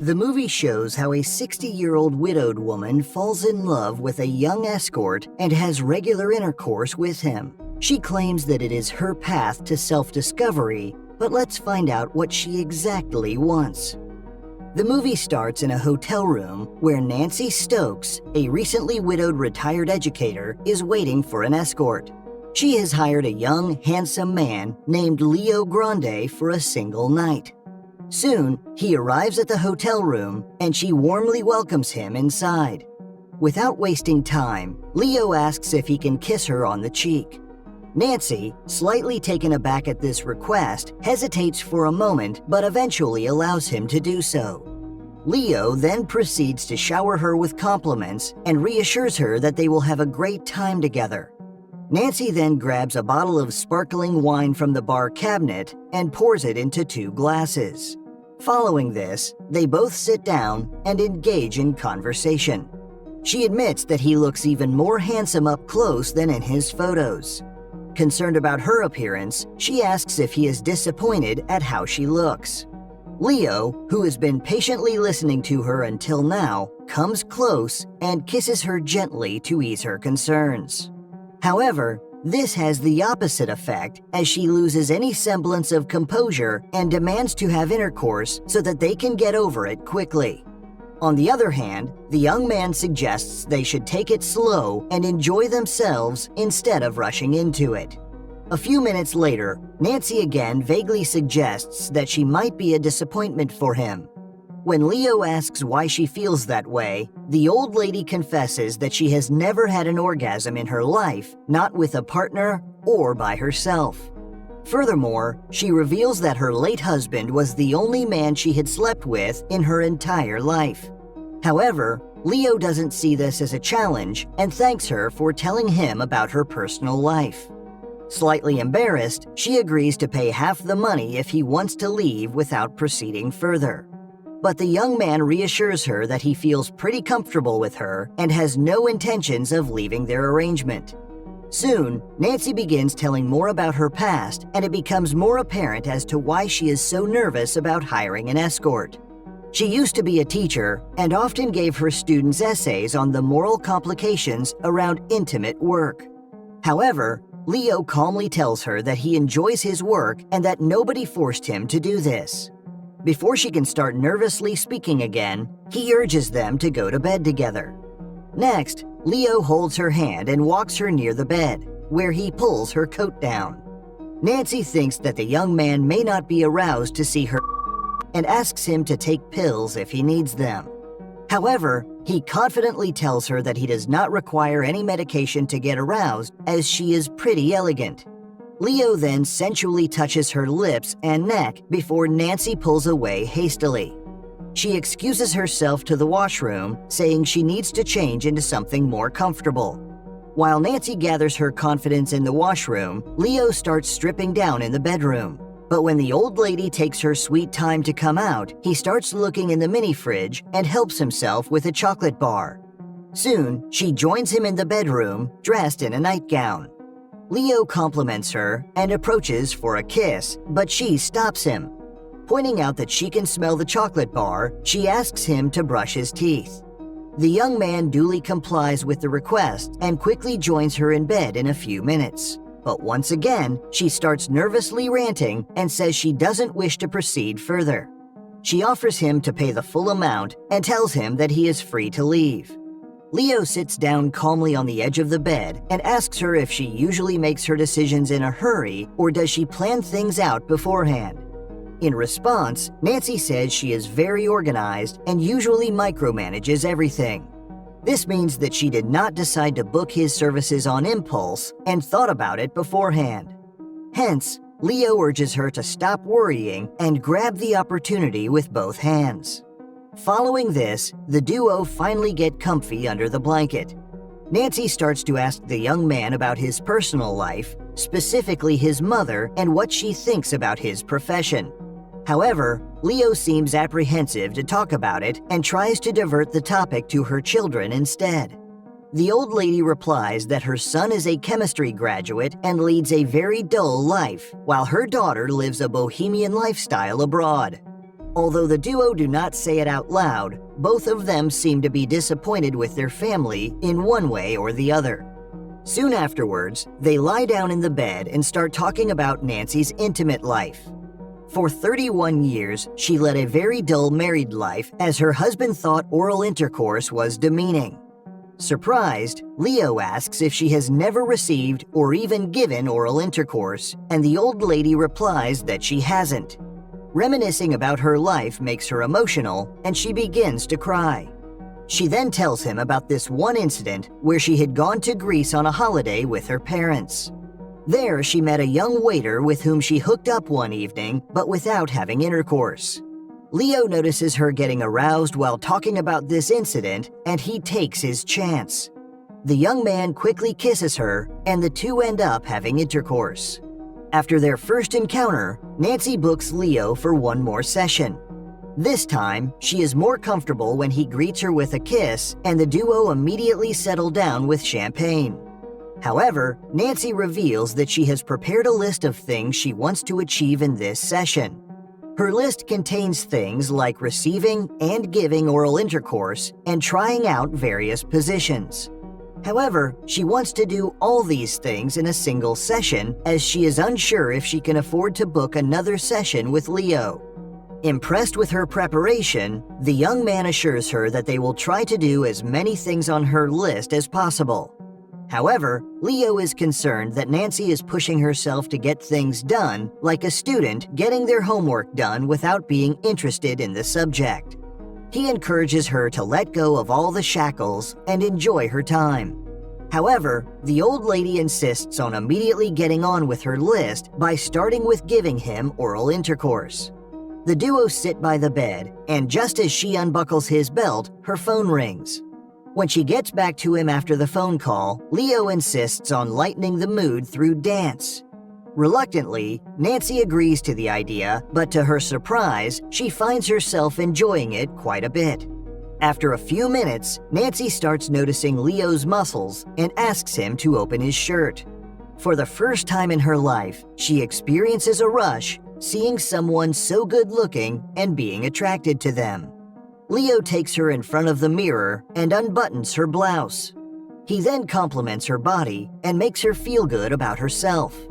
The movie shows how a 60-year-old widowed woman falls in love with a young escort and has regular intercourse with him. She claims that it is her path to self-discovery, but let's find out what she exactly wants. The movie starts in a hotel room where Nancy Stokes, a recently widowed retired educator, is waiting for an escort. She has hired a young, handsome man named Leo Grande for a single night. Soon, he arrives at the hotel room and she warmly welcomes him inside. Without wasting time, Leo asks if he can kiss her on the cheek. Nancy, slightly taken aback at this request, hesitates for a moment but eventually allows him to do so. Leo then proceeds to shower her with compliments and reassures her that they will have a great time together. Nancy then grabs a bottle of sparkling wine from the bar cabinet and pours it into 2 glasses. Following this, they both sit down and engage in conversation. She admits that he looks even more handsome up close than in his photos. Concerned about her appearance, she asks if he is disappointed at how she looks. Leo, who has been patiently listening to her until now, comes close and kisses her gently to ease her concerns. However, this has the opposite effect as she loses any semblance of composure and demands to have intercourse so that they can get over it quickly. On the other hand, the young man suggests they should take it slow and enjoy themselves instead of rushing into it. A few minutes later, Nancy again vaguely suggests that she might be a disappointment for him. When Leo asks why she feels that way, the old lady confesses that she has never had an orgasm in her life, not with a partner or by herself. Furthermore, she reveals that her late husband was the only man she had slept with in her entire life. However, Leo doesn't see this as a challenge and thanks her for telling him about her personal life. Slightly embarrassed, she agrees to pay half the money if he wants to leave without proceeding further. But the young man reassures her that he feels pretty comfortable with her and has no intentions of leaving their arrangement. Soon, Nancy begins telling more about her past, and it becomes more apparent as to why she is so nervous about hiring an escort. She used to be a teacher and often gave her students essays on the moral complications around intimate work. However, Leo calmly tells her that he enjoys his work and that nobody forced him to do this. Before she can start nervously speaking again, he urges them to go to bed together. Next, Leo holds her hand and walks her near the bed, where he pulls her coat down. Nancy thinks that the young man may not be aroused to see her and asks him to take pills if he needs them. However, he confidently tells her that he does not require any medication to get aroused as she is pretty elegant. Leo then sensually touches her lips and neck before Nancy pulls away hastily. She excuses herself to the washroom, saying she needs to change into something more comfortable. While Nancy gathers her confidence in the washroom, Leo starts stripping down in the bedroom. But when the old lady takes her sweet time to come out, he starts looking in the mini fridge and helps himself with a chocolate bar. Soon, she joins him in the bedroom, dressed in a nightgown. Leo compliments her and approaches for a kiss, but she stops him. Pointing out that she can smell the chocolate bar, she asks him to brush his teeth. The young man duly complies with the request and quickly joins her in bed in a few minutes. But once again, she starts nervously ranting and says she doesn't wish to proceed further. She offers him to pay the full amount and tells him that he is free to leave. Leo sits down calmly on the edge of the bed and asks her if she usually makes her decisions in a hurry or does she plan things out beforehand. In response, Nancy says she is very organized and usually micromanages everything. This means that she did not decide to book his services on impulse and thought about it beforehand. Hence, Leo urges her to stop worrying and grab the opportunity with both hands. Following this, the duo finally get comfy under the blanket. Nancy starts to ask the young man about his personal life, specifically his mother and what she thinks about his profession. However, Leo seems apprehensive to talk about it and tries to divert the topic to her children instead. The old lady replies that her son is a chemistry graduate and leads a very dull life, while her daughter lives a bohemian lifestyle abroad. Although the duo do not say it out loud, both of them seem to be disappointed with their family in one way or the other. Soon afterwards, they lie down in the bed and start talking about Nancy's intimate life. For 31 years, she led a very dull married life as her husband thought oral intercourse was demeaning. Surprised, Leo asks if she has never received or even given oral intercourse, and the old lady replies that she hasn't. Reminiscing about her life makes her emotional, and she begins to cry. She then tells him about this one incident where she had gone to Greece on a holiday with her parents. There, she met a young waiter with whom she hooked up one evening, but without having intercourse. Leo notices her getting aroused while talking about this incident, and he takes his chance. The young man quickly kisses her, and the two end up having intercourse. After their first encounter, Nancy books Leo for one more session. This time, she is more comfortable when he greets her with a kiss, and the duo immediately settle down with champagne. However, Nancy reveals that she has prepared a list of things she wants to achieve in this session. Her list contains things like receiving and giving oral intercourse and trying out various positions. However, she wants to do all these things in a single session as she is unsure if she can afford to book another session with Leo. Impressed with her preparation, the young man assures her that they will try to do as many things on her list as possible. However, Leo is concerned that Nancy is pushing herself to get things done, like a student getting their homework done without being interested in the subject. He encourages her to let go of all the shackles and enjoy her time. However, the old lady insists on immediately getting on with her list by starting with giving him oral intercourse. The duo sit by the bed, and just as she unbuckles his belt, her phone rings. When she gets back to him after the phone call, Leo insists on lightening the mood through dance. Reluctantly, Nancy agrees to the idea, but to her surprise, she finds herself enjoying it quite a bit. After a few minutes, Nancy starts noticing Leo's muscles and asks him to open his shirt. For the first time in her life, she experiences a rush, seeing someone so good-looking and being attracted to them. Leo takes her in front of the mirror and unbuttons her blouse. He then compliments her body and makes her feel good about herself.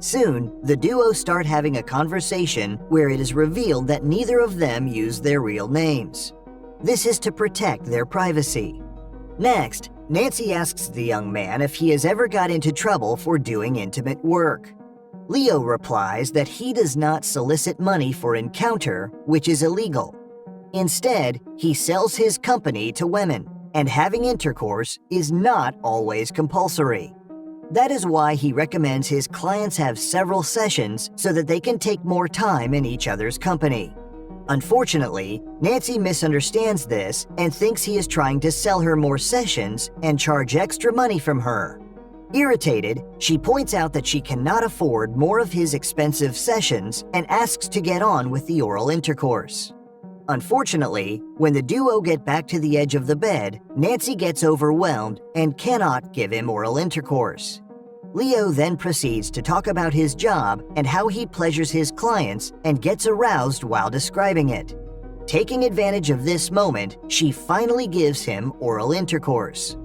Soon, the duo start having a conversation where it is revealed that neither of them use their real names. This is to protect their privacy. Next, Nancy asks the young man if he has ever got into trouble for doing intimate work. Leo replies that he does not solicit money for encounter, which is illegal. Instead, he sells his company to women, and having intercourse is not always compulsory. That is why he recommends his clients have several sessions so that they can take more time in each other's company. Unfortunately, Nancy misunderstands this and thinks he is trying to sell her more sessions and charge extra money from her. Irritated, she points out that she cannot afford more of his expensive sessions and asks to get on with the oral intercourse. Unfortunately, when the duo get back to the edge of the bed, Nancy gets overwhelmed and cannot give him oral intercourse. Leo then proceeds to talk about his job and how he pleasures his clients and gets aroused while describing it. Taking advantage of this moment, she finally gives him oral intercourse.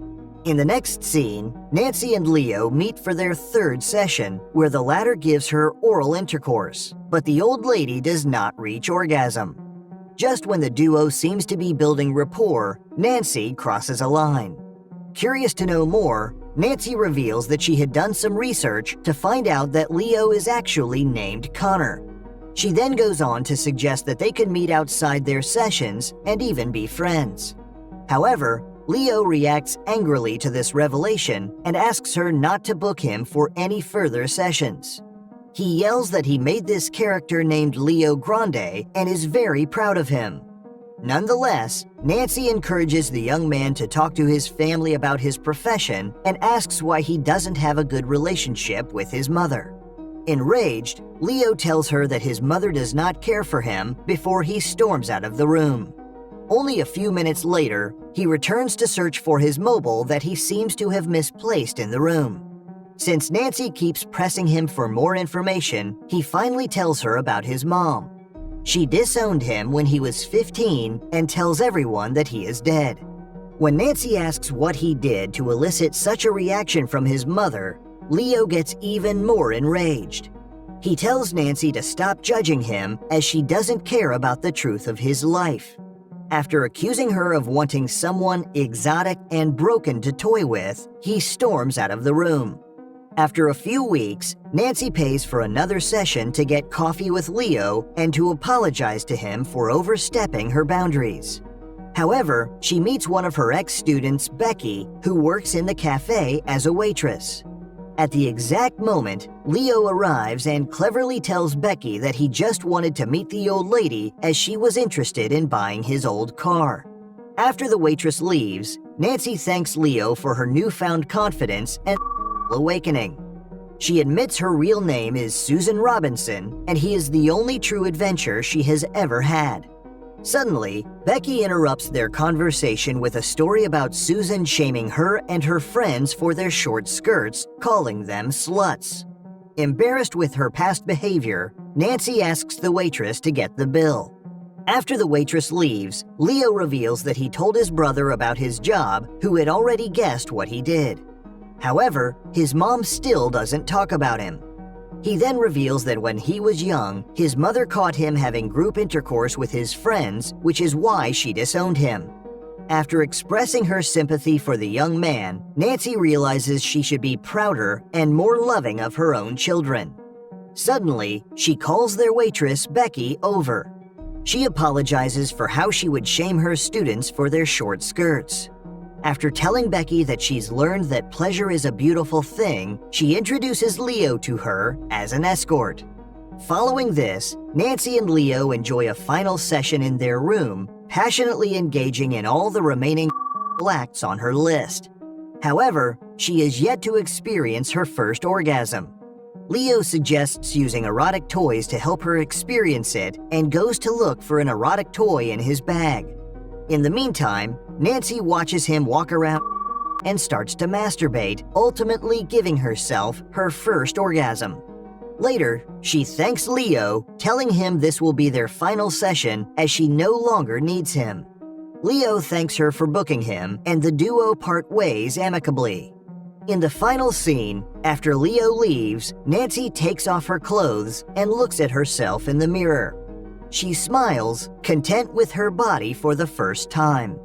In the next scene, Nancy and Leo meet for their third session, where the latter gives her oral intercourse, but the old lady does not reach orgasm. Just when the duo seems to be building rapport, Nancy crosses a line. Curious to know more, Nancy reveals that she had done some research to find out that Leo is actually named Connor. She then goes on to suggest that they can meet outside their sessions and even be friends. However, Leo reacts angrily to this revelation and asks her not to book him for any further sessions. He yells that he made this character named Leo Grande and is very proud of him. Nonetheless, Nancy encourages the young man to talk to his family about his profession and asks why he doesn't have a good relationship with his mother. Enraged, Leo tells her that his mother does not care for him before he storms out of the room. Only a few minutes later, he returns to search for his mobile that he seems to have misplaced in the room. Since Nancy keeps pressing him for more information, he finally tells her about his mom. She disowned him when he was 15 and tells everyone that he is dead. When Nancy asks what he did to elicit such a reaction from his mother, Leo gets even more enraged. He tells Nancy to stop judging him as she doesn't care about the truth of his life. After accusing her of wanting someone exotic and broken to toy with, he storms out of the room. After a few weeks, Nancy pays for another session to get coffee with Leo and to apologize to him for overstepping her boundaries. However, she meets one of her ex-students, Becky, who works in the cafe as a waitress. At the exact moment, Leo arrives and cleverly tells Becky that he just wanted to meet the old lady as she was interested in buying his old car. After the waitress leaves, Nancy thanks Leo for her newfound confidence and awakening. She admits her real name is Susan Robinson, and he is the only true adventure she has ever had. Suddenly, Becky interrupts their conversation with a story about Susan shaming her and her friends for their short skirts, calling them sluts. Embarrassed with her past behavior, Nancy asks the waitress to get the bill. After the waitress leaves, Leo reveals that he told his brother about his job, who had already guessed what he did. However, his mom still doesn't talk about him. He then reveals that when he was young, his mother caught him having group intercourse with his friends, which is why she disowned him. After expressing her sympathy for the young man, Nancy realizes she should be prouder and more loving of her own children. Suddenly, she calls their waitress, Becky, over. She apologizes for how she would shame her students for their short skirts. After telling Becky that she's learned that pleasure is a beautiful thing, she introduces Leo to her as an escort. Following this, Nancy and Leo enjoy a final session in their room, passionately engaging in all the remaining acts on her list. However, she is yet to experience her first orgasm. Leo suggests using erotic toys to help her experience it and goes to look for an erotic toy in his bag. In the meantime, Nancy watches him walk around and starts to masturbate, ultimately giving herself her first orgasm. Later, she thanks Leo, telling him this will be their final session as she no longer needs him. Leo thanks her for booking him, and the duo part ways amicably. In the final scene, after Leo leaves, Nancy takes off her clothes and looks at herself in the mirror. She smiles, content with her body for the first time.